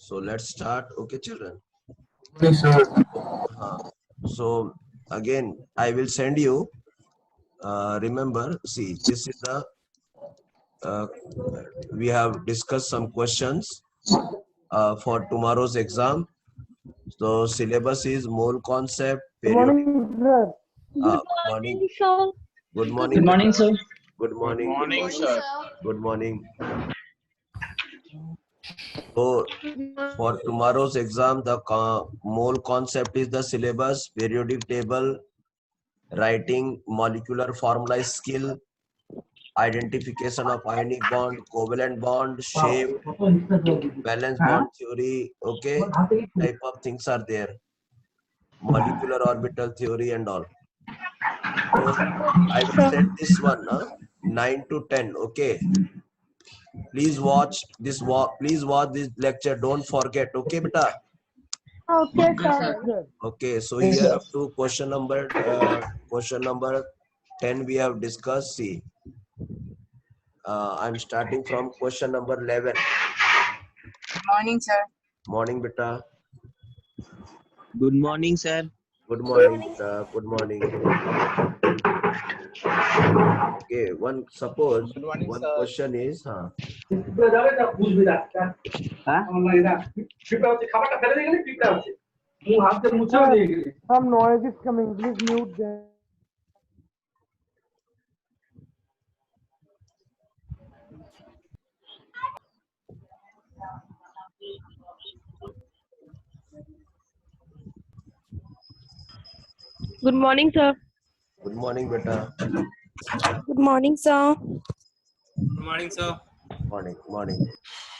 So let's start. Okay, children. Yes, sir. So again, I will send you. Remember, see, this is the. We have discussed some questions for tomorrow's exam. So syllabus is mole concept, periodic. Good Morning. morning, sir. Good morning. Good morning, Beta. sir. Good morning. Good morning, sir. Good morning. So for tomorrow's exam, the mole concept is the syllabus, periodic table, writing, molecular formula skill, identification of ionic bond, covalent bond, shape, valence bond theory. Okay, type of things are there. Molecular orbital theory and all. So I will send this one, 9 to 10. Okay. Please watch this. Please watch this lecture. Don't forget. Okay, beta. Okay, sir. Okay. So Yes, here sir. up to question number 10 we have discussed. See, I'm starting from question number 11. Good morning, sir. Morning, beta. Good morning, sir. Good morning, beta. Good morning. Okay. Suppose Good morning, one sir. question is, Some noise is coming. Please mute them. Good morning, sir. good morning, beta. Good morning, sir. Good morning, sir. Morning, morning.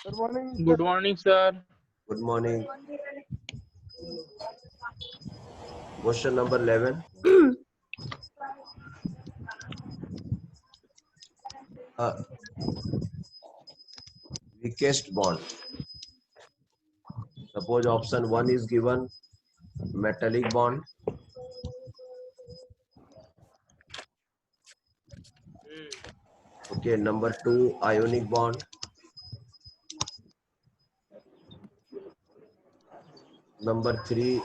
Good morning. Good morning, sir. Good morning. Question number 11. Weakest bond. Suppose option 1 is given, metallic bond. Okay, number 2, ionic bond. Number 3,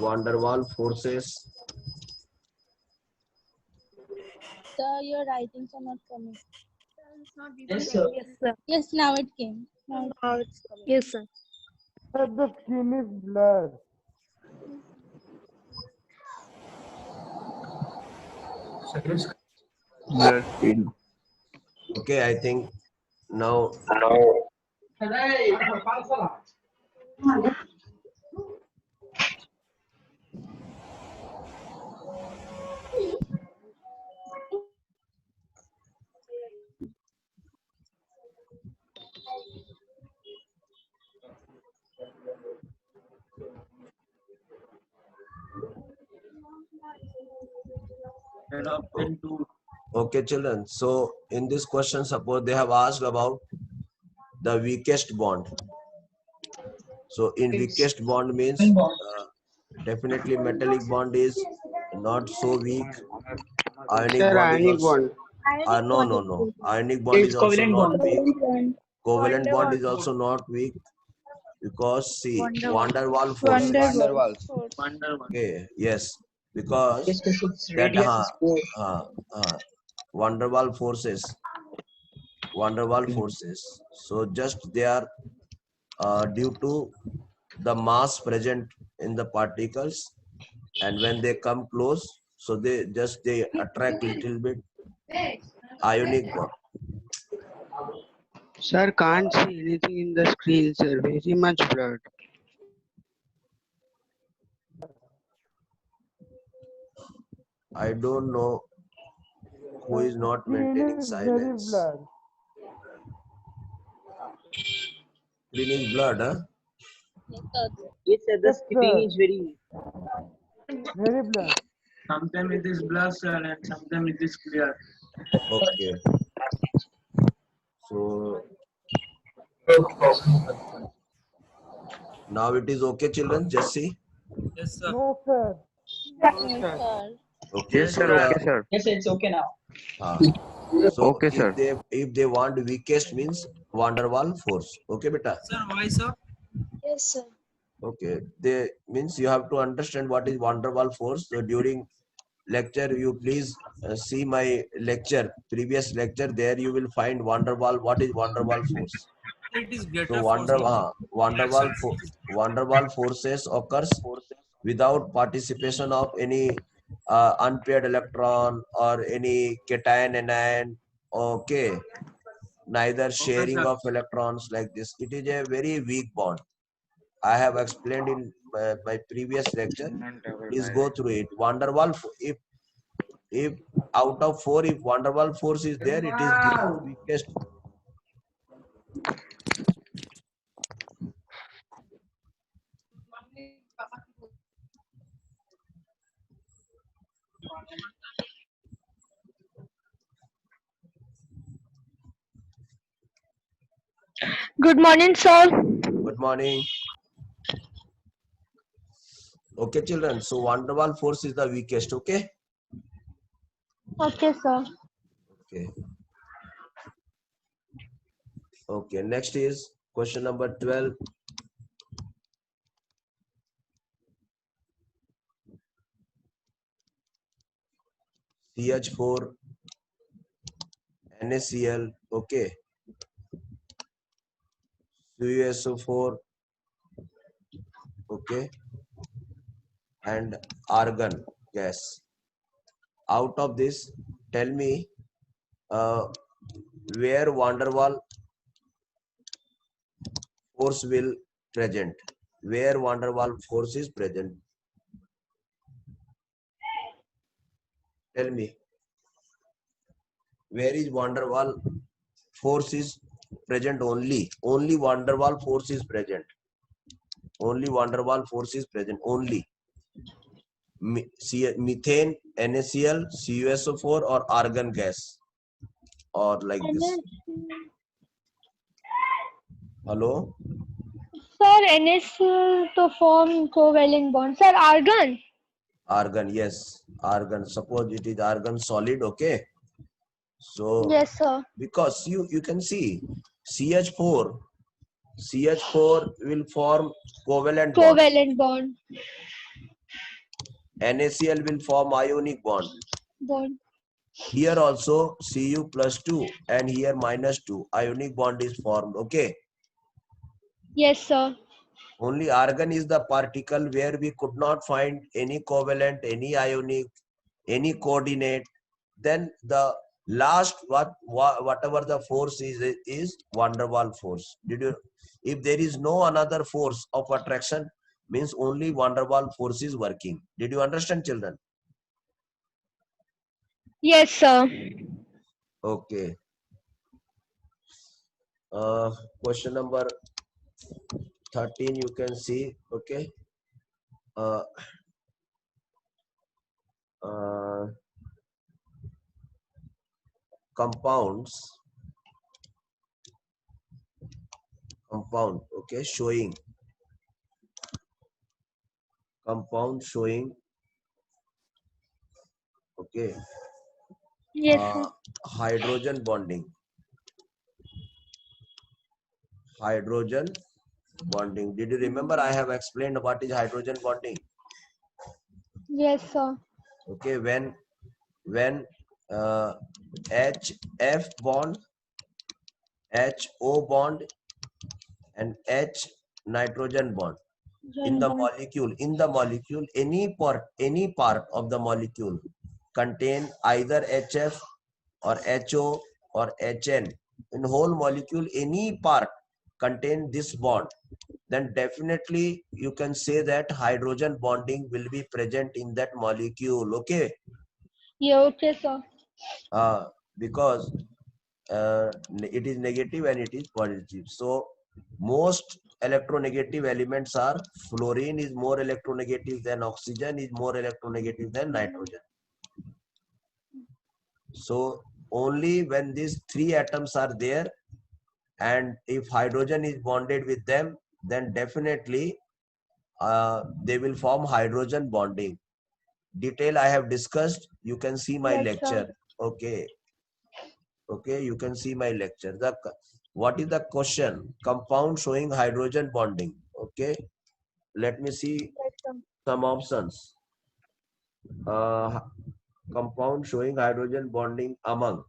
van der Waals forces. Sir, your writings are not coming. Yes, sir. Yes, sir. Yes, now it came. Now it- Yes, sir. Sir, the skin is blurred. Blood stain. Okay, I think now okay, children. So in this question, suppose they have asked about the weakest bond. So in weakest bond means definitely metallic bond is not so weak. Ionic Sir, bond is ionic also bond. no. Ionic bond It's is also covalent not bond. weak. Covalent bond is also not weak because see van der Waals forces. Van der Waals. Okay, yes, because Yes, sir. Its that radius is 4. van der Waals forces. So just they are due to the mass present in the particles, and when they come close, so they attract little bit ionic bond. Sir, can't see anything in the screen, sir. Very much blurred. I don't know who is not Skin maintaining is very silence. blurred. Screen is blurred, huh? Yes, sir. Yes, sir. The Yes, screen sir. is very. Very blurred. Sometimes it is blurred, sir, and sometimes it is clear. Okay. So now it is okay, children. Just see. Yes, sir. No, sir. Yes, sir. Okay. Yes, So sir. Okay, sir. Yes, sir. It's okay now. so Okay, sir. if they want weakest means van der Waals force. Okay, beta. Sir, why, sir? Yes, sir. Okay, they means you have to understand what is van der Waals force. So during lecture, you please see my lecture, previous lecture. There you will find van der Waals. What is van der Waals force? It is So greater force of van der Waals forces occurs without participation of any unpaired electron or any cation anion. Okay, neither Okay, sharing sir. of electrons like this. It is a very weak bond. I have explained in my previous lecture. Please go through it. Van der Waals, if out of 4, if van der Waals force is there, it is the weakest. Good morning, sir. Good morning. Okay, children. So van der Waals force is the weakest. Okay. Okay, sir. Okay. Okay. Next is question number 12. CH4, NaCl. Okay. CuSO4. Okay. And argon gas. Out of this, tell me where van der Waals force will present. Where van der Waals force is present. Tell me. Where is van der Waals force is present only. Only van der Waals force is present. Only van der Waals force is present. Only. Methane, NaCl, CuSO4 or argon gas. Or like this. Hello? Sir, NS to form covalent bond. Sir, argon. Argon, yes. Argon. Suppose it is argon solid, okay? So, Yes, sir. because you can see CH4 will form covalent bond. Covalent bond. NaCl will form ionic bond. Bond. Here also Cu plus 2 and here minus 2. Ionic bond is formed. Okay. Yes, sir. Only argon is the particle where we could not find any covalent, any ionic, any coordinate. Then the last whatever the force is van der Waals force. Did you? If there is no another force of attraction, means only van der Waals force is working. Did you understand, children? Yes, sir. Okay. Question number 13 you can see. Okay. Compound, okay, showing compound showing, okay, Yes, sir. hydrogen bonding. Did you remember I have explained what is hydrogen bonding? Yes, sir. Okay, when HF bond, HO bond and H nitrogen bond in the molecule, any part of the molecule contain either HF or HO or HN. In whole molecule, any part contain this bond, then definitely you can say that hydrogen bonding will be present in that molecule. Okay. Yeah, okay, sir. Because it is negative and it is positive. So most electronegative elements are fluorine is more electronegative than oxygen, is more electronegative than nitrogen. So only when these 3 atoms are there and if hydrogen is bonded with them, then definitely they will form hydrogen bonding. Detail I have discussed. You can see my Yes, lecture. sir. Okay. Okay, you can see my lecture. What is the question? Compound showing hydrogen bonding. Okay, let me see Yes, sir. some options. Compound showing hydrogen bonding among.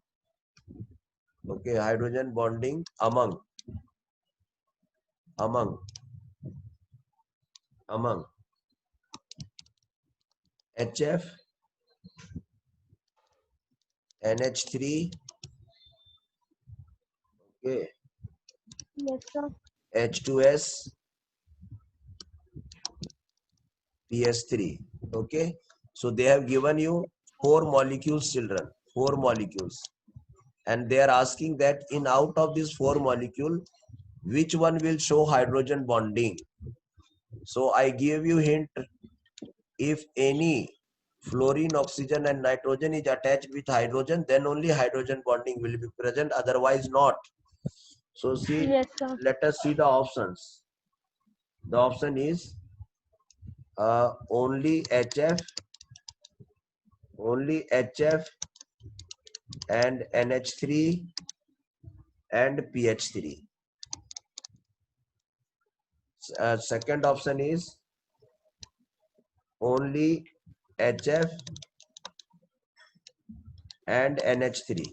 Okay, hydrogen bonding among HF, NH3, okay, Yes, sir. H2S, PS3. Okay, so they have given you 4 molecules, children, 4 molecules, and they are asking that in out of these 4 molecule, which one will show hydrogen bonding. So I give you hint, if any fluorine, oxygen and nitrogen is attached with hydrogen, then only hydrogen bonding will be present, otherwise not. So see, Yes, sir. let us see the options. The option is only HF and NH3 and PH3. Second option is only HF and NH3.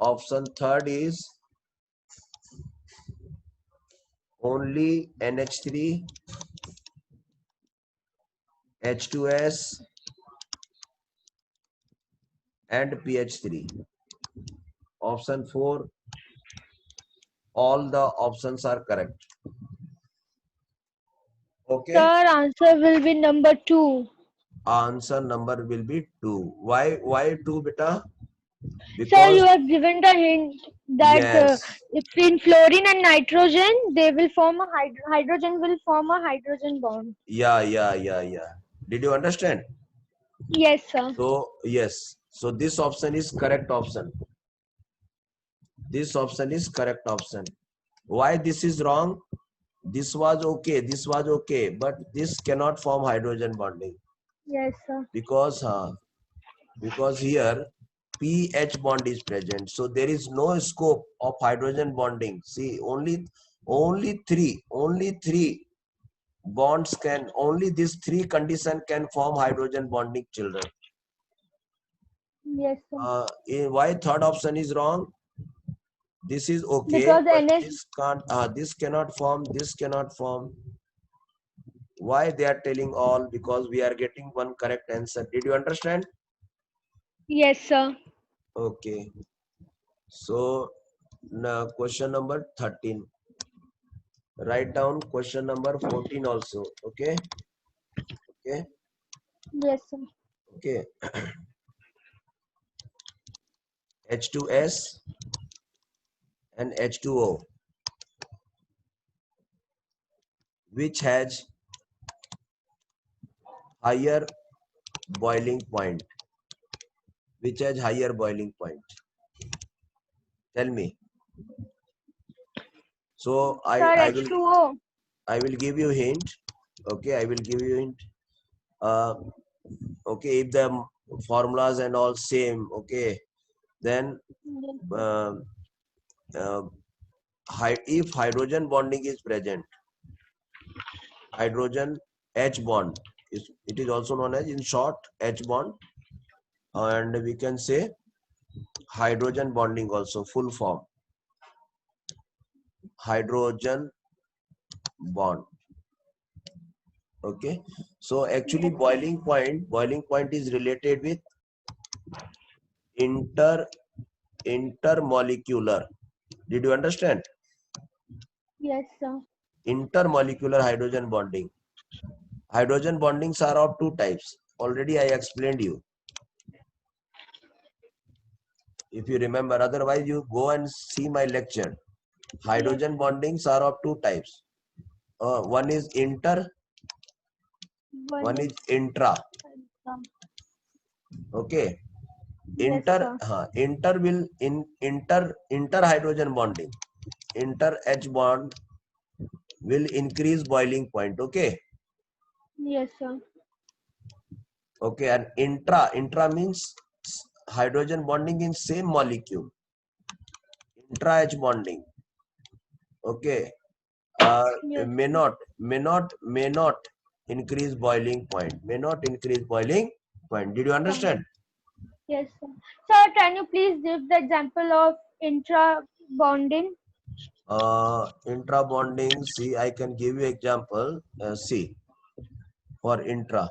Option third is only NH3, H2S and PH3. Option 4, all the options are correct. Okay, Sir, answer will be number 2. answer number will be 2. Why 2, beta? Sir, you Because have given the hint that yes, if in fluorine and nitrogen, they will form a hydrogen will form a hydrogen bond. yeah. Did you understand? Yes, sir. So yes, so this option is correct option. This option is correct option. Why this is wrong? This was okay, but this cannot form hydrogen bonding Yes, sir. because here pH bond is present, so there is no scope of hydrogen bonding. See, only three bonds can, only these 3 condition can form hydrogen bonding, children. Yes, sir. Why third option is wrong? This is okay, Because but NH this can't, this cannot form, this cannot form. Why they are telling all? Because we are getting one correct answer. Did you understand? Yes, sir. Okay. So now question number 13. Write down question number 14 also. Okay. Okay. Yes, sir. Okay. H2S and H2O, which has higher boiling point. Which has higher boiling point? Tell me. So Sir, I H2O. will give you hint. Okay, I will give you hint. Okay, if the formulas and all same, okay, then Yes, uh, uh, if hydrogen bonding is present, hydrogen H bond is, it is also known as in short H bond, and we can say hydrogen bonding also, full form hydrogen bond. Okay, so actually boiling point is related with intermolecular. Did you understand? yes, sir. Intermolecular hydrogen bonding. Hydrogen bondings are of 2 types. Already I explained you. If you remember, otherwise you go and see my lecture. Hydrogen bondings are of 2 types. One is inter, one is intra. Okay. Yes, sir. Inter will inter hydrogen bonding. Inter H bond will increase boiling point. Okay. Yes, sir. Okay. And intra means hydrogen bonding in same molecule. Intra H bonding. Okay. Yes. may not increase boiling point. May not increase boiling point. Did you understand? Yes, sir. Sir, can you please give the example of intra bonding? Intra bonding. See, I can give you example. See, for intra.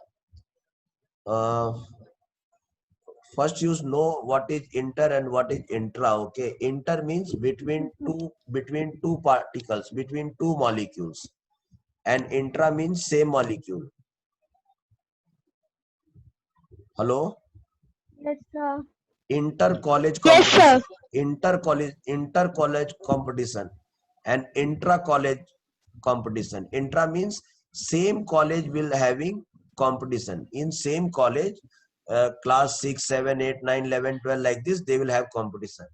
First you know what is inter and what is intra. Okay, inter means between two particles, between two molecules, and intra means same molecule. Hello. Yes, sir. Inter college Yes, competition, sir. inter college competition, and intra college competition. Intra means same college will having competition in same college. Class 6, 7, 8, 9, 11, 12, like this they will have competition.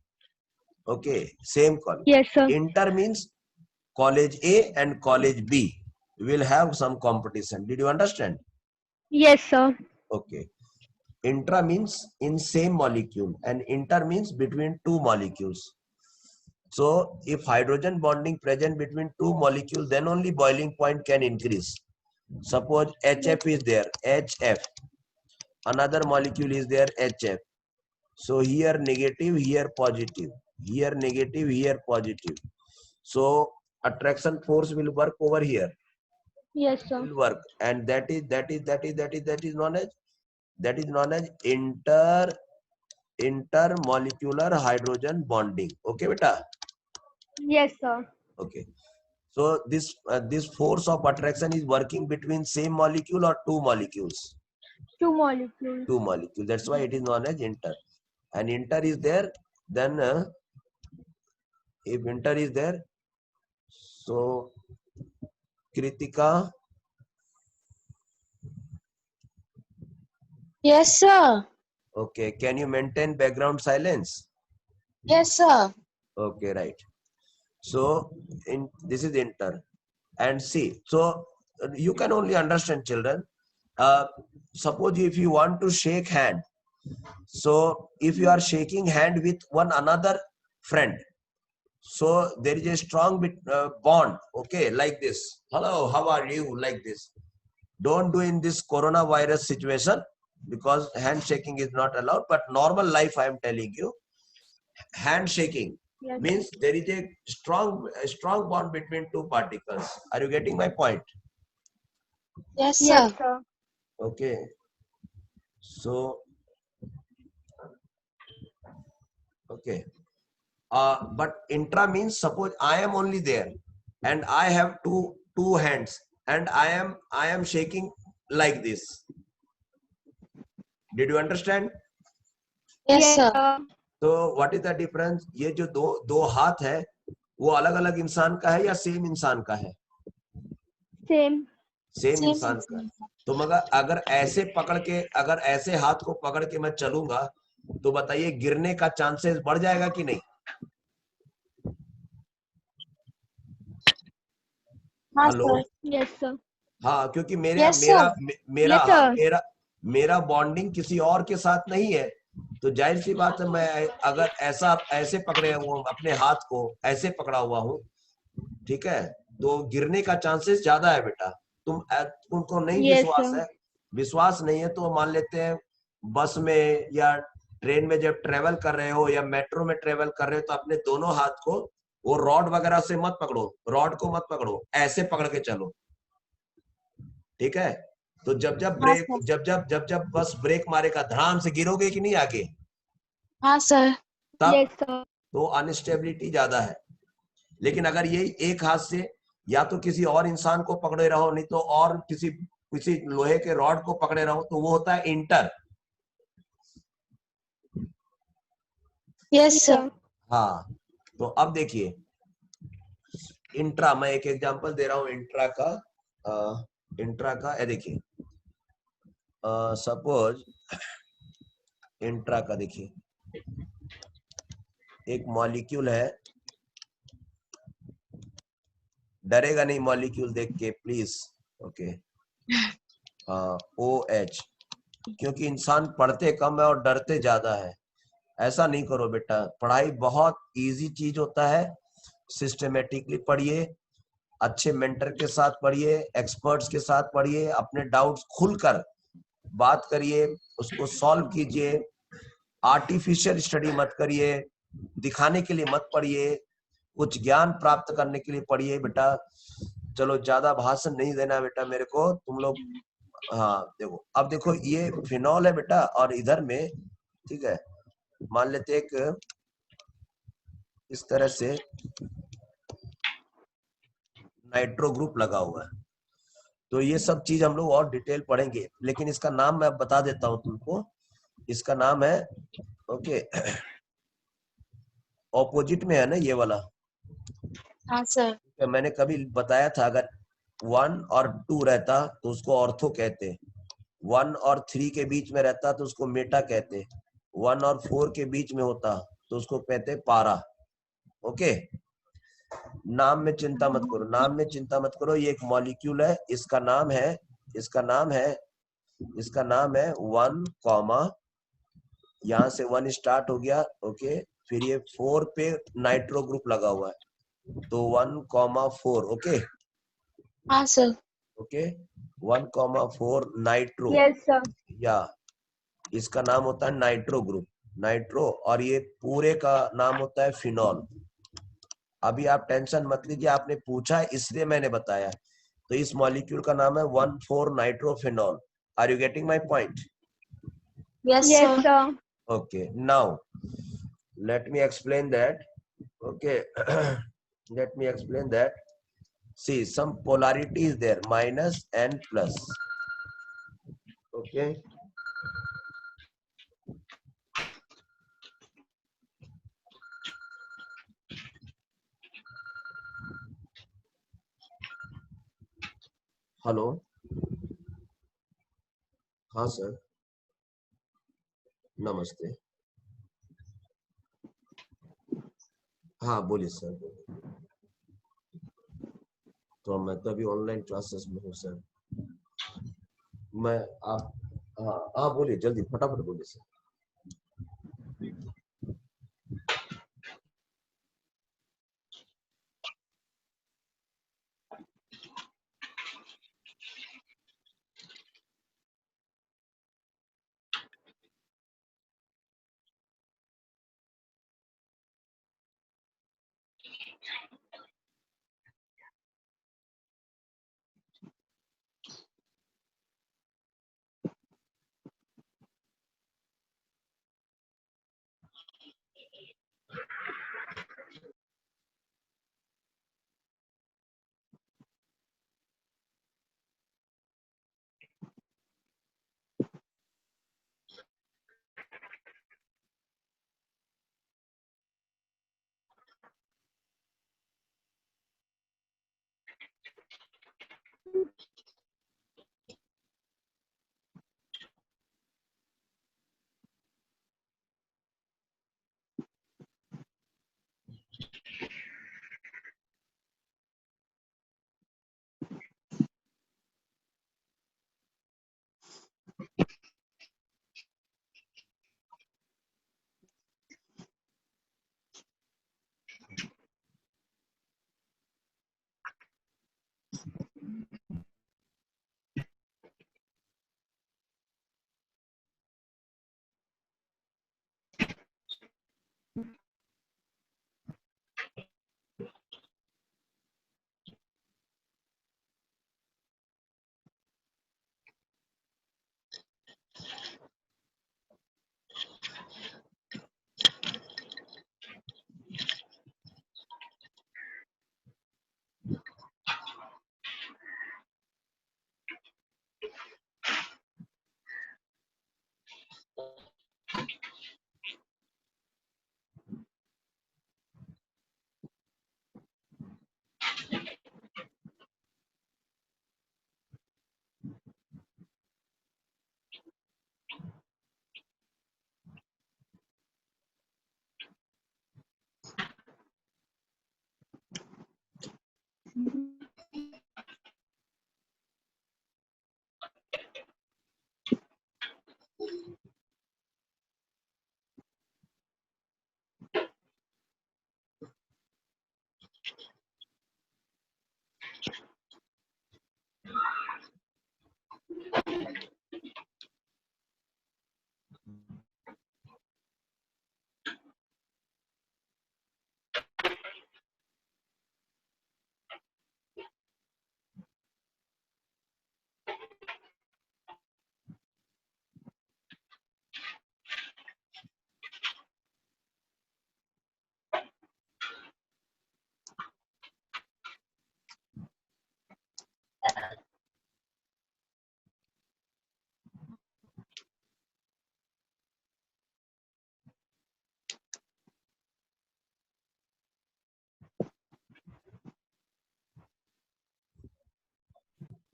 Okay, same college. Yes, sir. Inter means college A and college B will have some competition. Did you understand? Yes, sir. Okay. Intra means in same molecule and inter means between two molecules. So if hydrogen bonding present between two molecules, then only boiling point can increase. Suppose HF is there, HF. Another molecule is there, HF. So here negative, here positive. Here negative, here positive. So attraction force will work over here. Yes, sir. Will work, and that is known as intermolecular hydrogen bonding. Okay, beta. Yes, sir. Okay. So this force of attraction is working between same molecule or two molecules. Two molecules. Two molecules. That's why it is known as inter. And inter is there. Then if inter is there, so Kritika. Yes, sir. Okay. Can you maintain background silence? Yes, sir. Okay, right. So this is inter. And see, so you can only understand, children. Suppose if you want to shake hand, so if you are shaking hand with one another friend, so there is a strong bond. Okay, like this. Hello, how are you? Like this. Don't do in this coronavirus situation because handshaking is not allowed. But normal life, I am telling you, handshaking Yes. means there is a strong bond between two particles. Are you getting my point? Yes, sir. Yes, sir. Okay. So, okay. But intra means suppose I am only there and I have two hands and I am shaking like this. Did you understand? Yes, Yes, sir. sir. So what is the difference? ये जो दो हाथ है वो अलग अलग इंसान का है या सेम इंसान का है? Same. सेम इंसान का. तो मगर अगर ऐसे हाथ को पकड़ के मैं चलूंगा तो बताइए गिरने का चांसेस बढ़ जाएगा कि नहीं? हाँ, हेलो. sir. Yes, sir. हाँ, क्योंकि Yes, sir. Yes, sir. मेरा बॉन्डिंग किसी और के साथ नहीं है. तो जाहिर सी बात है मैं अगर ऐसे पकड़े हुआ अपने हाथ को ऐसे पकड़ा हुआ हूँ, ठीक है, तो गिरने का चांसेस ज्यादा है बेटा. तुमको नहीं Yes, विश्वास sir. है, विश्वास नहीं है तो मान लेते हैं बस में या ट्रेन में जब ट्रेवल कर रहे हो या मेट्रो में ट्रेवल कर रहे हो तो अपने दोनों हाथ को वो रॉड वगैरह से मत पकड़ो, रॉड को मत पकड़ो, ऐसे पकड़ के चलो. ठीक है. तो जब बस ब्रेक मारेगा धड़ाम से गिरोगे कि नहीं आगे? हाँ, सर. तब Yes, sir. तो अनस्टेबिलिटी ज्यादा है. लेकिन अगर ये एक हाथ से या तो किसी और इंसान को पकड़े रहो नहीं तो और किसी लोहे के रॉड को पकड़े रहो तो वो होता है इंटर. Yes, sir. हाँ. तो अब देखिए इंट्रा, मैं एक एग्जांपल दे रहा हूं इंट्रा का. ये देखिए सपोज इंट्रा का देखिए एक मॉलिक्यूल है. डरेगा नहीं मॉलिक्यूल देख के प्लीज. ओके. OH, क्योंकि इंसान पढ़ते कम है और डरते ज्यादा है. ऐसा नहीं करो बेटा, पढ़ाई बहुत इजी चीज होता है. सिस्टमेटिकली पढ़िए, अच्छे मेंटर के साथ पढ़िए, एक्सपर्ट्स के साथ पढ़िए, अपने डाउट्स खुलकर बात करिए, उसको सॉल्व कीजिए। आर्टिफिशियल स्टडी मत करिए, दिखाने के लिए मत पढ़िए, कुछ ज्ञान प्राप्त करने के लिए पढ़िए बेटा। चलो ज्यादा भाषण नहीं देना बेटा मेरे को, तुम लोग। हाँ देखो, अब देखो ये फिनॉल है बेटा, और इधर में ठीक है, मान लेते एक इस तरह से नाइट्रो ग्रुप लगा हुआ है। तो ये सब चीज हम लोग और डिटेल पढ़ेंगे, लेकिन इसका नाम मैं बता देता हूं तुमको। इसका नाम है, ओके, ऑपोजिट में है ना ये वाला। हाँ सर। तो मैंने कभी बताया था, अगर 1 और 2 रहता तो उसको ऑर्थो कहते, 1 और 3 के बीच में रहता तो उसको मेटा कहते, 1 और 4 के बीच में होता तो उसको कहते पारा। ओके, नाम में चिंता मत करो, नाम में चिंता मत करो। ये एक मॉलिक्यूल है, इसका नाम है, इसका नाम है, इसका नाम है 1 कॉमा, यहाँ से 1 स्टार्ट हो गया, ओके, फिर ये 4 पे नाइट्रो ग्रुप लगा हुआ है, तो 1,4, ओके। हाँ sir. Okay, 1,4 nitro, Yes, sir. या इसका नाम होता है नाइट्रो ग्रुप, नाइट्रो, और ये पूरे का नाम होता है फिनॉल। अभी आप टेंशन मत लीजिए, आपने पूछा इसलिए मैंने बताया। तो इस मॉलिक्यूल का नाम है 1,4 nitrophenol. Are you getting my point? Yes, Yes, sir. sir. Okay, now let me explain that. Okay, let me explain that. See, some polarity is there, minus and plus. Okay. Hello, हाँ sir, नमस्ते। हाँ बोलिए sir, बोलिए। तो मैं तो अभी online classes में हूँ सर। मैं आप, हाँ हाँ बोलिए, जल्दी फटाफट बोलिए सर।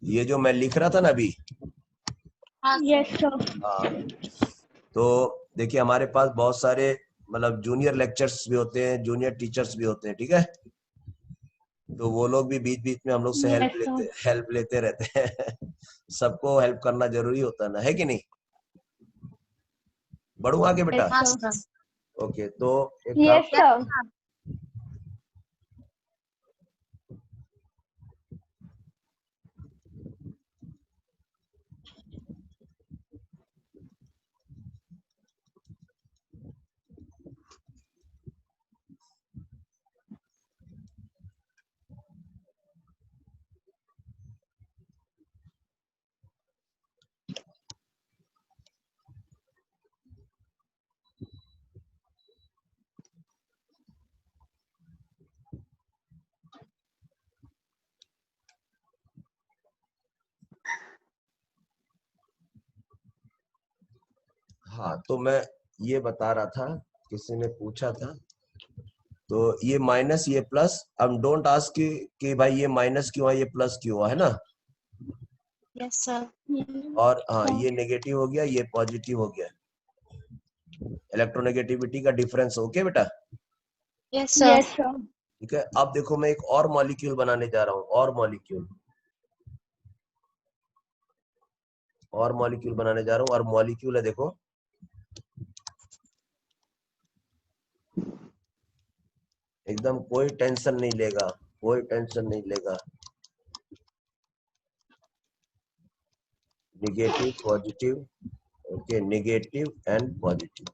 ये जो मैं लिख रहा था ना अभी, Yes, sir. हाँ, तो देखिए हमारे पास बहुत सारे मतलब जूनियर लेक्चर्स भी होते हैं, जूनियर टीचर्स भी होते हैं, ठीक है। तो वो लोग भी बीच बीच में हम लोग से Yes, sir. हेल्प लेते रहते हैं। सबको हेल्प करना जरूरी होता है ना, है कि नहीं? बढ़ू आगे बेटा। Yes, sir. ओके, तो एक Yes, काम, sir. हाँ, तो मैं ये बता रहा था, किसी ने पूछा था, तो ये माइनस ये प्लस, अब डोंट आस्क कि भाई ये माइनस क्यों है, ये प्लस क्यों है ना। Yes, sir. और हाँ, ये नेगेटिव हो गया, ये पॉजिटिव हो गया, इलेक्ट्रोनेगेटिविटी का डिफरेंस। ओके बेटा, Yes, sir. Yes, sir. ठीक है। अब देखो मैं एक और मॉलिक्यूल बनाने जा रहा हूँ, और मॉलिक्यूल बनाने जा रहा हूँ, और मॉलिक्यूल है देखो, एकदम कोई टेंशन नहीं लेगा, कोई टेंशन नहीं लेगा। Negative positive, okay, negative and positive.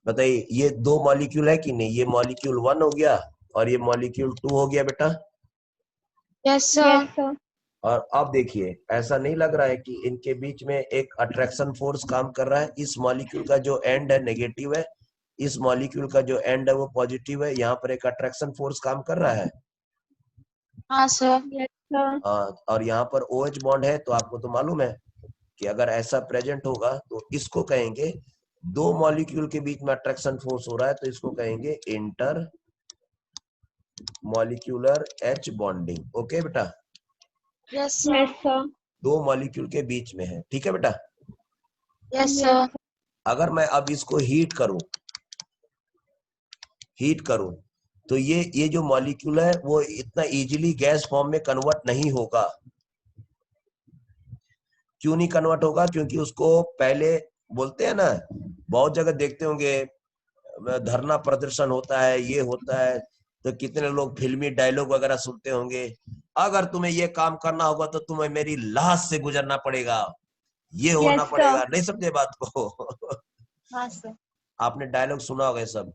बताइए ये दो मॉलिक्यूल है कि नहीं? ये मॉलिक्यूल 1 हो गया और ये मॉलिक्यूल 2 हो गया बेटा। Yes, sir. Yes, sir. और अब देखिए, ऐसा नहीं लग रहा है कि इनके बीच में एक अट्रैक्शन फोर्स काम कर रहा है? इस मॉलिक्यूल का जो एंड है नेगेटिव है, इस मॉलिक्यूल का जो एंड है वो पॉजिटिव है, यहाँ पर एक अट्रैक्शन फोर्स काम कर रहा है। हाँ, sir. Yes, sir. और यहाँ पर OH बॉन्ड है, तो आपको तो मालूम है कि अगर ऐसा प्रेजेंट होगा तो इसको कहेंगे, दो मॉलिक्यूल के बीच में अट्रैक्शन फोर्स हो रहा है तो इसको कहेंगे inter molecular H bonding. Okay बेटा, Yes, sir. Yes, sir. दो मॉलिक्यूल के बीच में है, ठीक है बेटा। Yes, sir. अगर मैं अब इसको हीट करूं तो ये जो मॉलिक्यूल है वो इतना इजीली गैस फॉर्म में कन्वर्ट नहीं होगा। क्यों नहीं कन्वर्ट होगा? क्योंकि उसको पहले, बोलते हैं ना, बहुत जगह देखते होंगे धरना प्रदर्शन होता है, ये होता है, तो कितने लोग फिल्मी डायलॉग वगैरह सुनते होंगे, अगर तुम्हें ये काम करना होगा तो तुम्हें मेरी लाश से गुजरना पड़ेगा, ये होना Yes, sir. पड़ेगा। नहीं समझे बात को? हाँ, sir. आपने डायलॉग सुना होगा ये सब,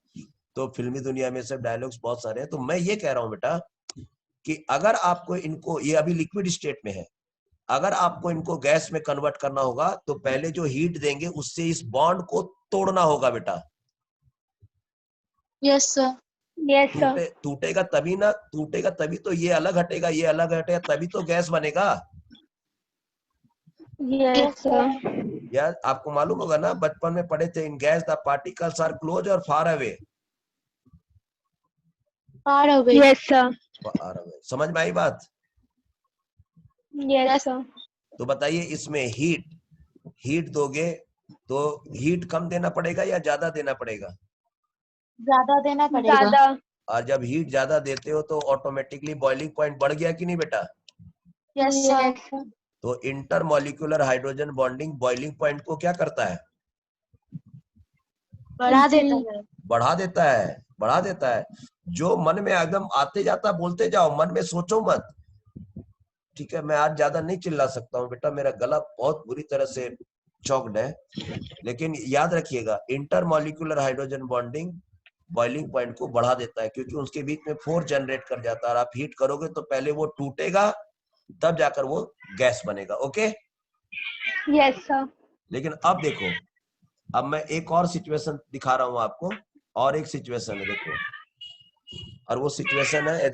तो फिल्मी दुनिया में सब डायलॉग्स बहुत सारे हैं। तो मैं ये कह रहा हूं बेटा कि अगर आपको इनको, ये अभी लिक्विड स्टेट में है, अगर आपको इनको गैस में कन्वर्ट करना होगा तो पहले जो हीट देंगे उससे इस बॉन्ड को तोड़ना होगा बेटा। Yes, sir. Yes, sir. टूटेगा तभी ना, टूटेगा तभी तो ये अलग हटेगा, ये अलग हटेगा, तभी तो गैस बनेगा। Yes, sir. यार आपको मालूम होगा ना, बचपन में पढ़े थे, in gas the particles are close और far away. Far away. Yes, sir. समझ में आई बात? Yes, sir. तो बताइए इसमें हीट दोगे तो हीट कम देना पड़ेगा या ज्यादा देना पड़ेगा? ज्यादा देना पड़ेगा. Dada. और जब हीट ज्यादा देते हो तो ऑटोमेटिकली बॉइलिंग पॉइंट बढ़ गया कि नहीं बेटा? Yes, sir. Yes, sir. तो intermolecular hydrogen bonding boiling point को क्या करता है? बढ़ा देता है. बढ़ा देता है। जो मन में एकदम आते जाता बोलते जाओ, मन में सोचो मत, ठीक है। मैं आज ज्यादा नहीं चिल्ला सकता हूँ बेटा, मेरा गला बहुत बुरी तरह से चौक्ड है, लेकिन याद रखिएगा intermolecular hydrogen bonding boiling point को बढ़ा देता है, क्योंकि उसके बीच में फोर्स जनरेट कर जाता है, और आप हीट करोगे तो पहले वो टूटेगा तब जाकर वो गैस बनेगा। Okay, Yes, sir. लेकिन अब देखो, अब मैं एक और सिचुएशन दिखा रहा हूं आपको, और एक सिचुएशन है देखो, और वो सिचुएशन है,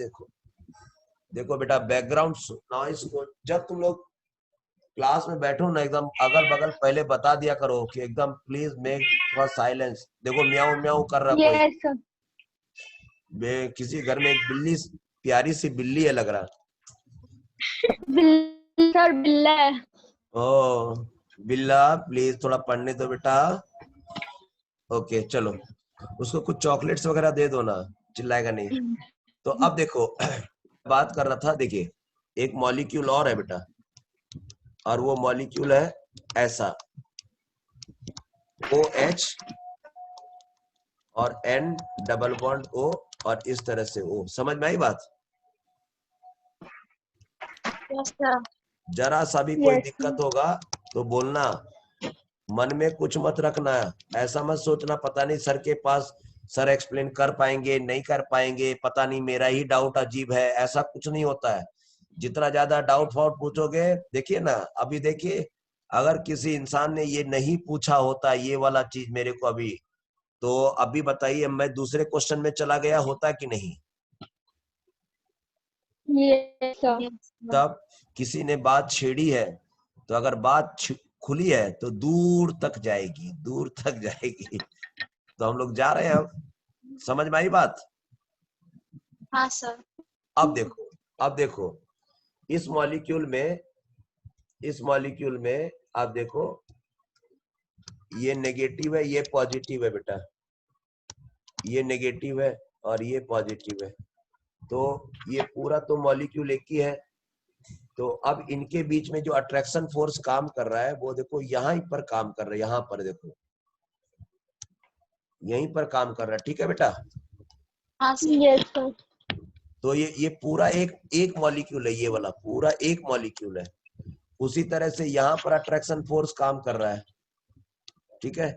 देखो बेटा, बैकग्राउंड नॉइस को जब तुम लोग क्लास में बैठो ना, एकदम अगल बगल पहले बता दिया करो कि एकदम प्लीज मेक फॉर साइलेंस। देखो म्याऊ म्याऊ कर रहा कोई, Yes, sir. किसी घर में एक बिल्ली, प्यारी सी बिल्ली है लग रहा। Billy सर बिल्ला है। ओ बिल्ला, प्लीज थोड़ा पढ़ने दो बेटा। ओके चलो, उसको कुछ चॉकलेट्स वगैरह दे दो ना, चिल्लाएगा नहीं। तो अब देखो बात कर रहा था, देखिए एक मॉलिक्यूल और है बेटा, और वो मॉलिक्यूल है ऐसा OH और N डबल बॉन्ड O और इस तरह से O। समझ में आई बात? Yes, sir. जरा सा भी कोई Yes, दिक्कत होगा तो बोलना, मन में कुछ मत रखना, ऐसा मत सोचना पता नहीं सर के पास सर एक्सप्लेन कर पाएंगे नहीं कर पाएंगे, पता नहीं मेरा ही डाउट अजीब है, ऐसा कुछ नहीं होता है। जितना ज्यादा डाउट फाउट पूछोगे, देखिए ना अभी देखिए, अगर किसी इंसान ने ये नहीं पूछा होता ये वाला चीज मेरे को अभी, तो अभी बताइए मैं दूसरे क्वेश्चन में चला गया होता कि नहीं? yes, sir. Yes, sir. तब किसी ने बात छेड़ी है, तो अगर बात खुली है तो दूर तक जाएगी, दूर तक जाएगी। तो हम लोग जा रहे हैं, अब समझ में आई बात? हाँ सर. अब देखो इस मॉलिक्यूल में आप देखो, ये नेगेटिव है ये पॉजिटिव है बेटा, ये नेगेटिव है और ये पॉजिटिव है, तो ये पूरा तो मॉलिक्यूल एक ही है। तो अब इनके बीच में जो अट्रैक्शन फोर्स काम कर रहा है वो देखो यहीं पर काम कर रहा है, यहाँ पर देखो यहीं पर काम कर रहा है, ठीक है बेटा? हाँ सर. Yes, sir. तो ये पूरा एक मॉलिक्यूल है, ये वाला पूरा एक मॉलिक्यूल है। उसी तरह से यहाँ पर अट्रैक्शन फोर्स काम कर रहा है, ठीक है?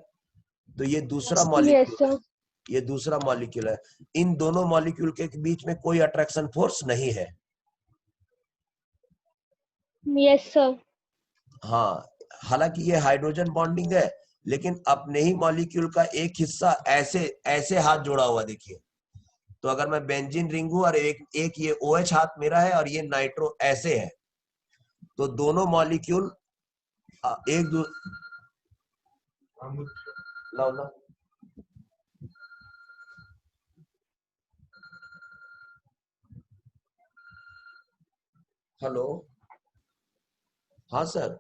तो ये दूसरा Yes, मॉलिक्यूल sir. है, ये दूसरा मॉलिक्यूल है। इन दोनों मॉलिक्यूल के बीच में कोई अट्रैक्शन फोर्स नहीं है। Yes, sir. हाँ, हालांकि ये हाइड्रोजन बॉन्डिंग है, लेकिन अपने ही मॉलिक्यूल का एक हिस्सा ऐसे ऐसे हाथ जोड़ा हुआ, देखिए। तो अगर मैं बेंजीन रिंग हूं और एक ये OH हाथ मेरा है और ये नाइट्रो ऐसे है, तो दोनों मॉलिक्यूल एक दो लाओ ना, हेलो, हाँ सर।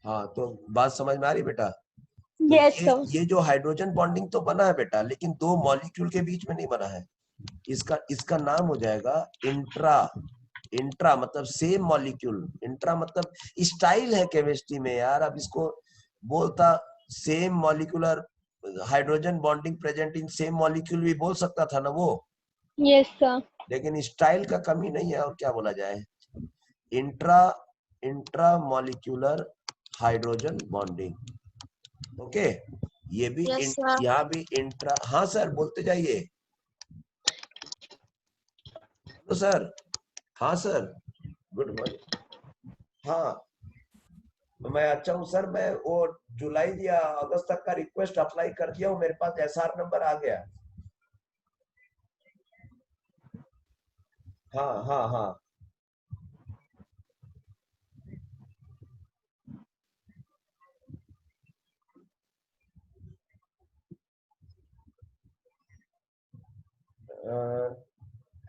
हाँ, तो बात समझ में आ रही बेटा? तो Yes, sir. ये जो हाइड्रोजन बॉन्डिंग तो बना है बेटा, लेकिन दो मॉलिक्यूल के बीच में नहीं बना है। इसका नाम हो जाएगा इंट्रा मतलब सेम मॉलिक्यूल, इंट्रा मतलब स्टाइल है केमिस्ट्री में यार। अब इसको बोलता same molecular hydrogen bonding present in same molecule भी बोल सकता था ना वो, Yes, sir. लेकिन स्टाइल का कमी नहीं है, और क्या बोला जाए। Intra molecular hydrogen bonding, okay. ये भी Yes, sir. यहाँ भी इंट्रा, हाँ सर बोलते जाइए। तो सर, हाँ सर, गुड मॉर्निंग। हाँ, तो मैं अच्छा हूँ सर, मैं वो जुलाई या अगस्त तक का रिक्वेस्ट अप्लाई कर दिया हूँ, मेरे पास SR नंबर आ गया। हाँ हाँ हाँ,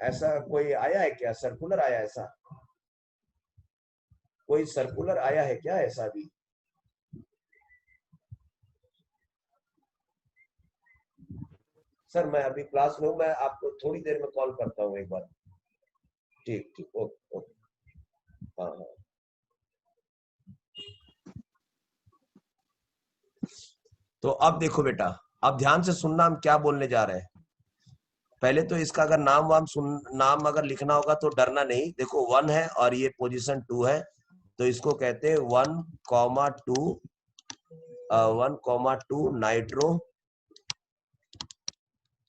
ऐसा कोई आया है क्या, सर्कुलर आया ऐसा? कोई सर्कुलर आया है क्या ऐसा भी? सर मैं अभी क्लास में हूँ, मैं आपको थोड़ी देर में कॉल करता हूँ एक बार। ठीक ठीक, ओके ओके, हाँ हाँ। तो अब देखो बेटा, अब ध्यान से सुनना हम क्या बोलने जा रहे हैं। पहले तो इसका अगर नाम अगर लिखना होगा तो डरना नहीं। देखो 1 है और ये पोजीशन 2 है, तो इसको कहते हैं 1,2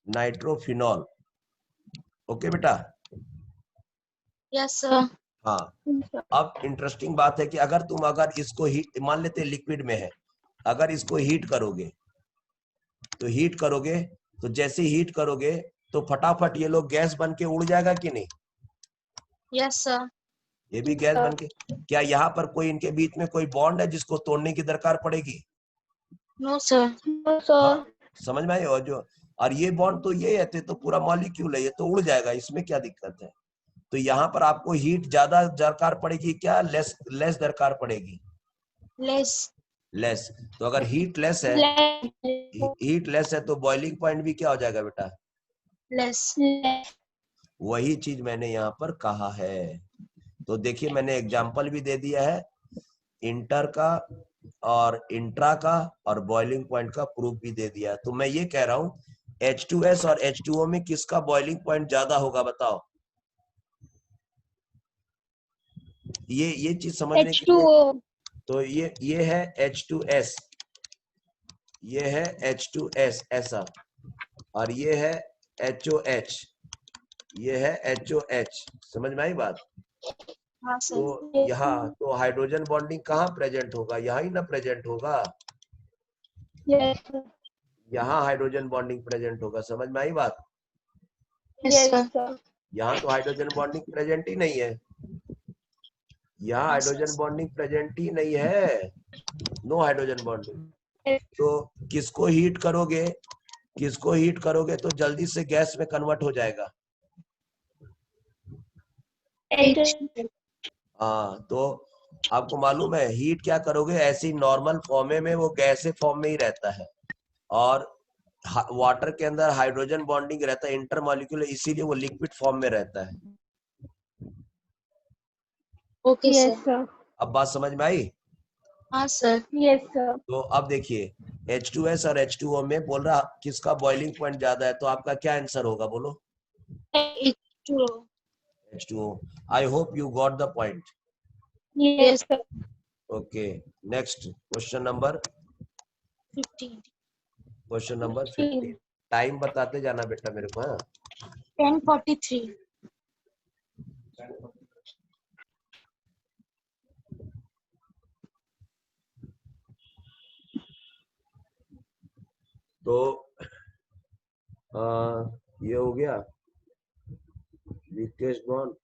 नाइट्रोफिनॉल। ओके बेटा? Yes, sir. हाँ, अब इंटरेस्टिंग बात है कि अगर इसको हीट, मान लेते लिक्विड में है, अगर इसको हीट करोगे तो जैसे हीट करोगे तो फटाफट ये लोग गैस बन के उड़ जाएगा कि नहीं? Yes, sir. ये भी गैस बन के, क्या यहाँ पर कोई इनके बीच में कोई बॉन्ड है जिसको तोड़ने की दरकार पड़ेगी? No, sir. हाँ, समझ में आई? और ये बॉन्ड तो ये है, तो पूरा मॉलिक्यूल है, ये तो उड़ जाएगा, इसमें क्या दिक्कत है? तो यहाँ पर आपको हीट ज्यादा दरकार पड़ेगी क्या लेस दरकार पड़ेगी? लेस। तो अगर हीट लेस है तो बॉइलिंग पॉइंट भी क्या हो जाएगा बेटा? Less. वही चीज मैंने यहाँ पर कहा है। तो देखिए मैंने एग्जाम्पल भी दे दिया है, इंटर का और इंट्रा का और बॉइलिंग पॉइंट का प्रूफ भी दे दिया है। तो मैं ये कह रहा हूँ H2S और H2O में किसका बॉइलिंग पॉइंट ज्यादा होगा बताओ? ये चीज समझने के लिए, H2O. तो ये है H2S, ये है H2S ऐसा, और ये है HOH, ये है HOH। समझ में आई बात? हाँ, sir. तो यहाँ तो हाइड्रोजन बॉन्डिंग कहाँ प्रेजेंट होगा? यहाँ ही ना प्रेजेंट होगा, Yes, sir. यहाँ हाइड्रोजन बॉन्डिंग प्रेजेंट होगा। समझ में आई बात? Yes, sir. sir. यहाँ तो हाइड्रोजन बॉन्डिंग प्रेजेंट ही नहीं है, यहाँ हाइड्रोजन बॉन्डिंग प्रेजेंट ही नहीं है, नो हाइड्रोजन बॉन्डिंग। तो किसको हीट करोगे तो जल्दी से गैस में कन्वर्ट हो जाएगा? हाँ, तो आपको मालूम है हीट क्या करोगे, ऐसी नॉर्मल फॉर्म में वो गैसीय फॉर्म में ही रहता है, और वाटर के अंदर हाइड्रोजन बॉन्डिंग रहता है इंटरमॉलिक्यूलर, इसीलिए वो लिक्विड फॉर्म में रहता है। Okay, Yes, sir. sir. अब बात समझ में आई? हाँ, sir. Yes, sir. तो अब देखिए H2S और H2O में बोल रहा किसका बॉइलिंग पॉइंट ज्यादा है, तो आपका क्या आंसर होगा बोलो? H2O. H2O। I hope you got the point. Yes, sir. Okay, next question number 15. 15। Time बताते जाना बेटा मेरे को। हाँ, 10:43. तो ये हो गया वीकेस्ट बॉन्ड।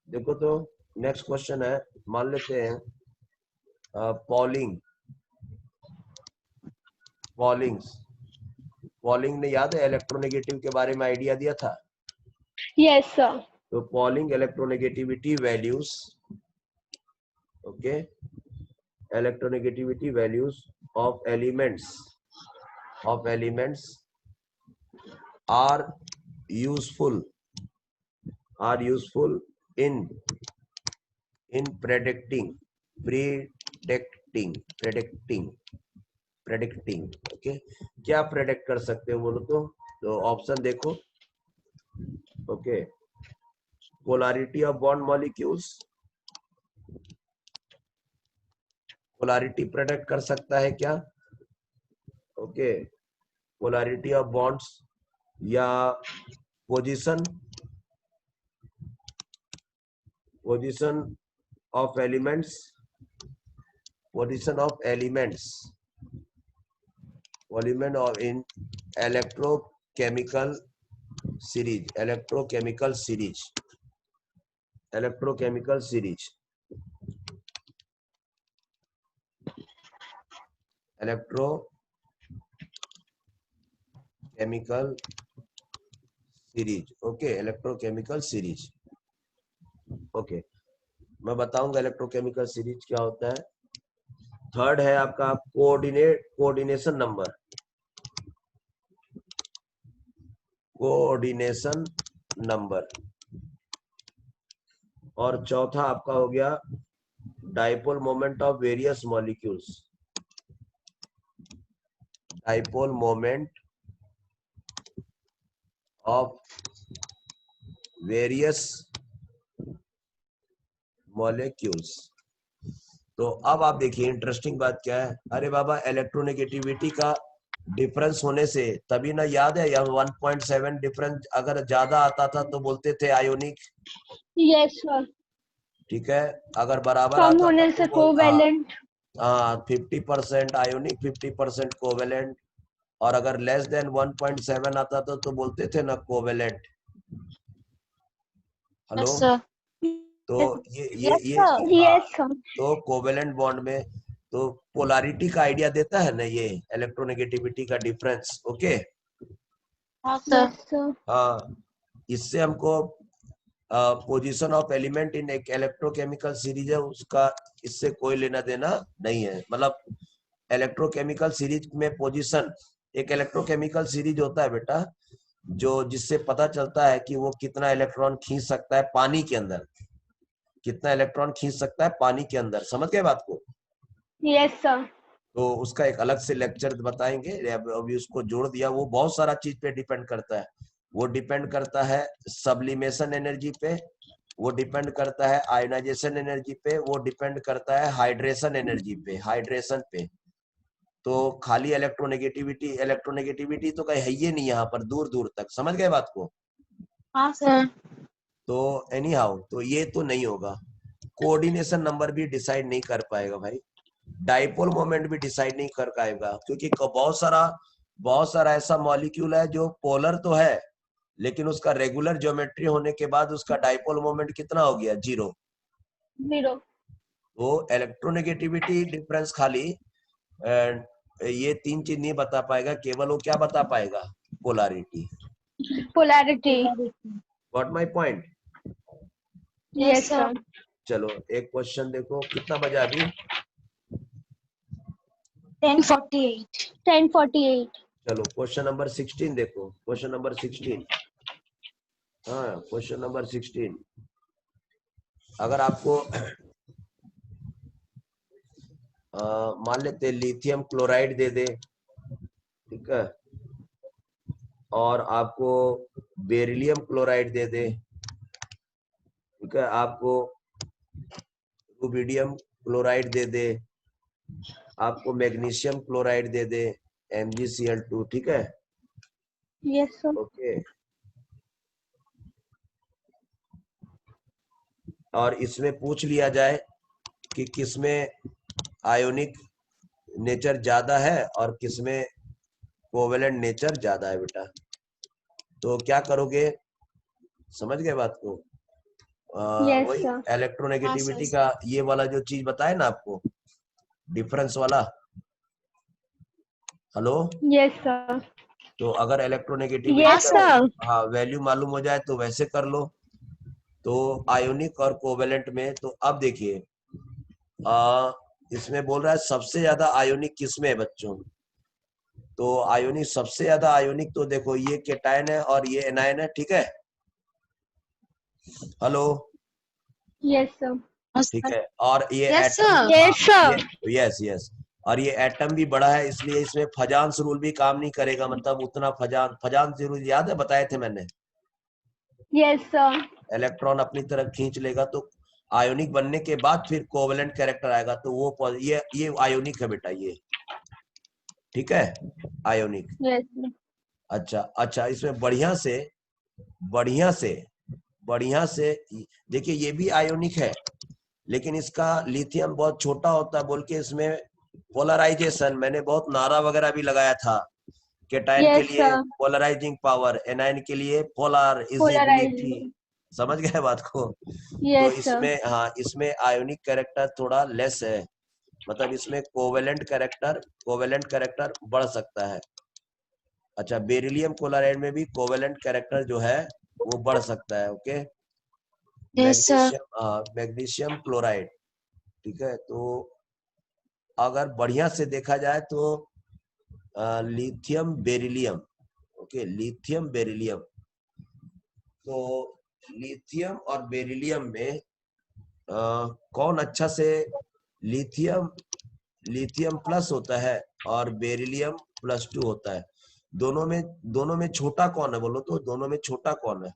देखो तो नेक्स्ट क्वेश्चन है, मान लेते हैं पॉलिंग ने याद है इलेक्ट्रोनेगेटिव के बारे में आइडिया दिया था? Yes, sir. तो Pauling electronegativity values, okay, electronegativity values of elements are useful in predicting, okay. क्या प्रेडिक्ट कर सकते हो बोलो तो ऑप्शन देखो, okay. Polarity of bond molecules, polarity predict कर सकता है क्या? ओके, पोलैरिटी ऑफ बॉन्ड्स या पोजीशन ऑफ एलिमेंट्स, और in electrochemical series, okay, electrochemical series. Okay, मैं बताऊंगा इलेक्ट्रोकेमिकल सीरीज क्या होता है। थर्ड है आपका कोऑर्डिनेशन नंबर, और चौथा आपका हो गया dipole moment of various molecules, dipole moment of various molecules. तो अब आप देखिए इंटरेस्टिंग बात क्या है। अरे बाबा, इलेक्ट्रोनेगेटिविटी का डिफरेंस होने से, तभी ना याद है, या 1.7 डिफरेंस अगर ज्यादा आता था तो बोलते थे आयोनिक, Yes, sir. ठीक है। अगर बराबर कम आता था होने तो से कोवेलेंट। 50% आयोनिक 50% कोवेलेंट, और अगर लेस देन 1.7 आता था तो बोलते थे ना कोवेलेंट। Hello, Yes, sir. तो ये Yes, ये sir. हाँ, Yes, sir. तो कोवेलेंट बॉन्ड में तो पोलैरिटी का आइडिया देता है ना ये इलेक्ट्रोनेगेटिविटी का डिफरेंस। ओके, हाँ, sir. Yes, sir. हाँ, इससे हमको पोजीशन ऑफ एलिमेंट इन एक इलेक्ट्रोकेमिकल सीरीज है उसका इससे कोई लेना देना नहीं है। मतलब इलेक्ट्रोकेमिकल सीरीज में पोजीशन, एक इलेक्ट्रोकेमिकल सीरीज होता है बेटा जो जिससे पता चलता है कि वो कितना इलेक्ट्रॉन खींच सकता है पानी के अंदर, कितना इलेक्ट्रॉन खींच सकता है पानी के अंदर। समझ गए बात को? Yes, sir. तो उसका एक अलग से लेक्चर बताएंगे, अभी उसको जोड़ दिया। वो बहुत सारा चीज पे डिपेंड करता है। वो डिपेंड करता है सब्लिमेशन एनर्जी पे, वो डिपेंड करता है आयोनाइजेशन एनर्जी पे, वो डिपेंड करता है हाइड्रेशन एनर्जी पे, हाइड्रेशन पे। तो खाली इलेक्ट्रोनेगेटिविटी तो कहीं है ही नहीं यहाँ पर दूर दूर तक। समझ गए बात को? हाँ, sir. तो एनी हाउ तो ये तो नहीं होगा। कोऑर्डिनेशन नंबर भी डिसाइड नहीं कर पाएगा भाई, डाइपोल मोमेंट भी डिसाइड नहीं कर पाएगा, क्योंकि बहुत सारा ऐसा मॉलिक्यूल है जो पोलर तो है लेकिन उसका रेगुलर ज्योमेट्री होने के बाद उसका डाइपोल मोमेंट कितना हो गया? 0। 0. तो इलेक्ट्रोनेगेटिविटी डिफरेंस खाली ये 3 चीज नहीं बता पाएगा, केवल वो क्या बता पाएगा? Polarity. Polarity. Got my point? Yes, sir. चलो एक क्वेश्चन देखो, कितना बजा अभी? 10:48. 10:48. चलो क्वेश्चन नंबर 16 देखो, क्वेश्चन नंबर 16। हाँ, क्वेश्चन नंबर 16। अगर आपको मान लेते लिथियम क्लोराइड दे दे, ठीक है, और आपको बेरिलियम क्लोराइड दे दे, ठीक है, आपको रुबिडियम क्लोराइड दे दे, आपको मैग्नीशियम क्लोराइड दे दे MgCl2, ठीक है, Yes, sir. ओके। और इसमें पूछ लिया जाए कि किसमें आयोनिक नेचर ज्यादा है और किसमें कोवेलेंट नेचर ज्यादा है बेटा, तो क्या करोगे? समझ गए बात को? Yes, वही sir. इलेक्ट्रोनेगेटिविटी का ये वाला जो चीज बताया ना आपको, डिफरेंस वाला। Hello, Yes, sir. तो अगर इलेक्ट्रोनेगेटिविटी Yes, का sir. हाँ वैल्यू मालूम हो जाए तो वैसे कर लो। तो आयोनिक और कोवेलेंट में, तो अब देखिए इसमें बोल रहा है सबसे ज्यादा आयोनिक किसमें है बच्चों? तो आयोनिक सबसे ज्यादा आयोनिक तो देखो ये केटायन है और ये एनायन है, ठीक है। Hello, Yes, sir. ठीक है, और ये Yes, atom, sir. Yes, sir. Yes yes, और ये एटम भी बड़ा है इसलिए इसमें फजांस रूल भी काम नहीं करेगा। मतलब उतना फजांस रूल याद है, बताए थे मैंने, Yes, sir. इलेक्ट्रॉन अपनी तरफ खींच लेगा तो आयोनिक बनने के बाद फिर कोवेलेंट कैरेक्टर आएगा, तो वो ये आयोनिक है बेटा ये, ठीक है, आयोनिक। Yes, sir. अच्छा अच्छा, इसमें बढ़िया से देखिए ये भी आयोनिक है लेकिन इसका लिथियम बहुत छोटा होता है बोल के इसमें पोलराइजेशन, मैंने बहुत नारा वगैरह भी लगाया था। केटायन के Yes, लिए sir. पोलराइजिंग पावर, एनायन के लिए पोलर इजिबिलिटी। Polarizing. समझ गए बात को? तो Yes, sir. इसमें हाँ इसमें आयोनिक कैरेक्टर थोड़ा लेस है, मतलब इसमें कोवेलेंट कैरेक्टर बढ़ सकता है। अच्छा, बेरिलियम क्लोराइड में भी कोवेलेंट कैरेक्टर जो है वो बढ़ सकता है। Okay, Yes, sir. Magnesium chloride, ठीक है। तो अगर बढ़िया से देखा जाए तो lithium beryllium, okay, lithium beryllium, तो लिथियम और बेरिलियम में कौन अच्छा से, लिथियम प्लस होता है और बेरिलियम +2 होता है। दोनों में छोटा कौन है बोलो तो? दोनों में छोटा कौन है?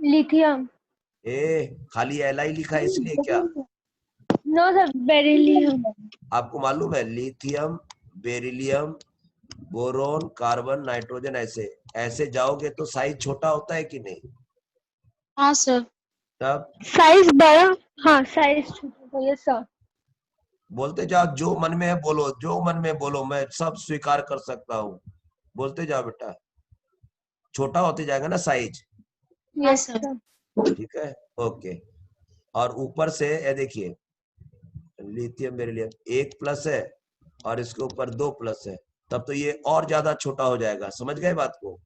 Lithium. खाली Li लिखा है इसलिए क्या? No, sir. Beryllium. आपको मालूम है lithium, beryllium, boron, carbon, nitrogen, ऐसे ऐसे जाओगे तो साइज छोटा होता है कि नहीं? हाँ सर। तब Size बड़ा. हाँ, size छोटा. Yes, sir. बोलते जाओ, जो मन में है बोलो, जो मन में बोलो, मैं सब स्वीकार कर सकता हूँ। बोलते जाओ बेटा, छोटा होते जाएगा ना साइज, Yes sir. ठीक है, ओके। और ऊपर से ये देखिए, लिथियम बेरिलियम 1 प्लस है और इसके ऊपर 2 प्लस है, तब तो ये और ज्यादा छोटा हो जाएगा। समझ गए बात को?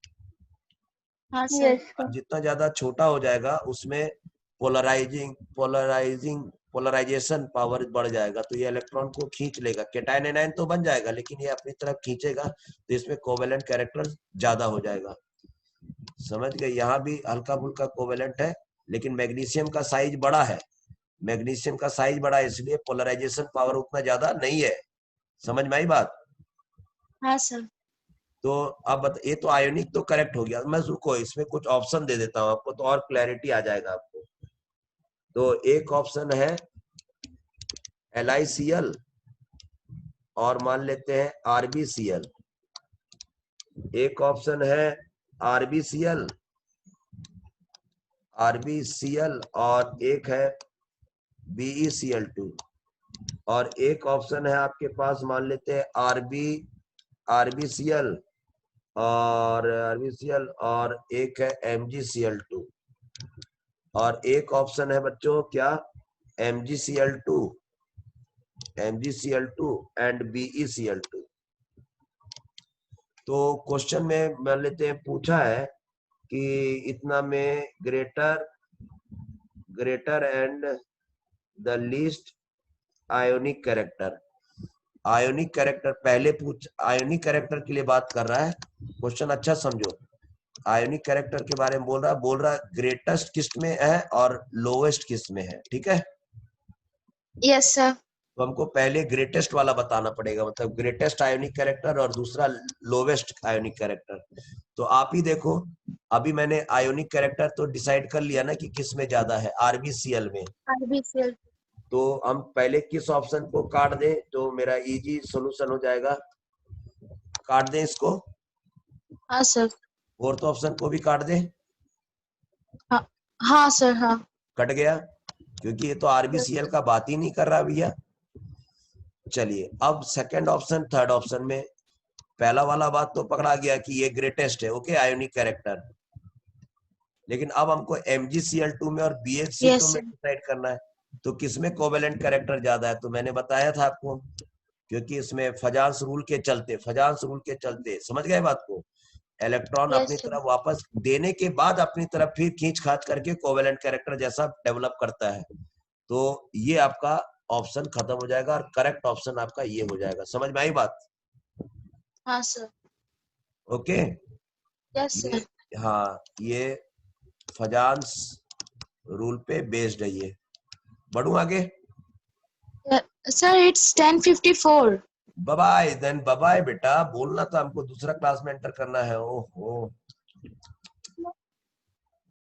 हाँ सर। Yes, sir. जितना ज्यादा छोटा हो जाएगा उसमें पोलराइजेशन पावर बढ़ जाएगा, तो ये इलेक्ट्रॉन को खींच लेगा। कैटायन एनायन तो बन जाएगा लेकिन ये अपनी तरफ खींचेगा, तो इसमें कोवेलेंट कैरेक्टर ज्यादा हो जाएगा। समझ गए? यहाँ भी हल्का फुल्का कोवेलेंट है, लेकिन मैग्नीशियम का साइज बड़ा है। मैग्नीशियम का साइज बड़ा है, इसलिए पोलराइजेशन पावर उतना ज्यादा नहीं है। समझ में आई बात? हाँ सर। तो अब ये तो आयोनिक तो करेक्ट हो गया। मैं रुको, इसमें कुछ ऑप्शन दे देता हूँ आपको, तो और क्लैरिटी आ जाएगा आपको। तो एक ऑप्शन है LiCl और मान लेते हैं RbCl। एक ऑप्शन है RbCl और एक है BeCl2। और एक ऑप्शन है आपके पास, मान लेते हैं RbCl और एक है MgCl2। और एक ऑप्शन है बच्चों क्या, MgCl2 एंड BeCl2। तो क्वेश्चन में मान लेते हैं पूछा है कि इतना में greater and the least ionic character. Ionic character पहले आयोनिक कैरेक्टर के लिए बात कर रहा है क्वेश्चन, अच्छा समझो। आयोनिक कैरेक्टर के बारे में बोल रहा ग्रेटेस्ट किस में है और लोवेस्ट किस में है, ठीक है? Yes sir. तो हमको पहले ग्रेटेस्ट वाला बताना पड़ेगा, मतलब ग्रेटेस्ट आयोनिक कैरेक्टर और दूसरा लोवेस्ट आयोनिक कैरेक्टर। तो आप ही देखो, अभी मैंने आयोनिक कैरेक्टर तो डिसाइड कर लिया ना कि किस में ज्यादा है, RbCl में। RbCl। तो हम पहले किस ऑप्शन को काट दें तो मेरा इजी सॉल्यूशन हो जाएगा? काट दें इसको, हाँ सर। फोर्थ ऑप्शन को भी काट दें। हाँ सर। हाँ। कट गया, क्योंकि ये तो RbCl का बात ही नहीं कर रहा भैया। चलिए अब सेकंड ऑप्शन, थर्ड ऑप्शन में पहला वाला बात तो पकड़ा गया कि ये ग्रेटेस्ट है, ओके, आयोनिक कैरेक्टर। लेकिन अब हमको MgCl2 में और BeCl2 में डिसाइड करना है, तो किसमें कोवेलेंट कैरेक्टर ज्यादा है? तो मैंने बताया था आपको, क्योंकि इसमें फजांस रूल के चलते, समझ गए बात को, इलेक्ट्रॉन अपनी तरफ वापस देने के बाद अपनी तरफ फिर खींच खाच करके कोवेलेंट कैरेक्टर जैसा डेवलप करता है। तो ये आपका ऑप्शन खत्म हो जाएगा और करेक्ट ऑप्शन आपका ये हो जाएगा। समझ में आई बात? हाँ सर। ओके। Yes sir. हाँ, ये फजांस रूल पे बेस्ड है ये। बढ़ू आगे? Sir it's 10:54। बाय बाय बेटा, बोलना था हमको, दूसरा क्लास में एंटर करना है। ओहो,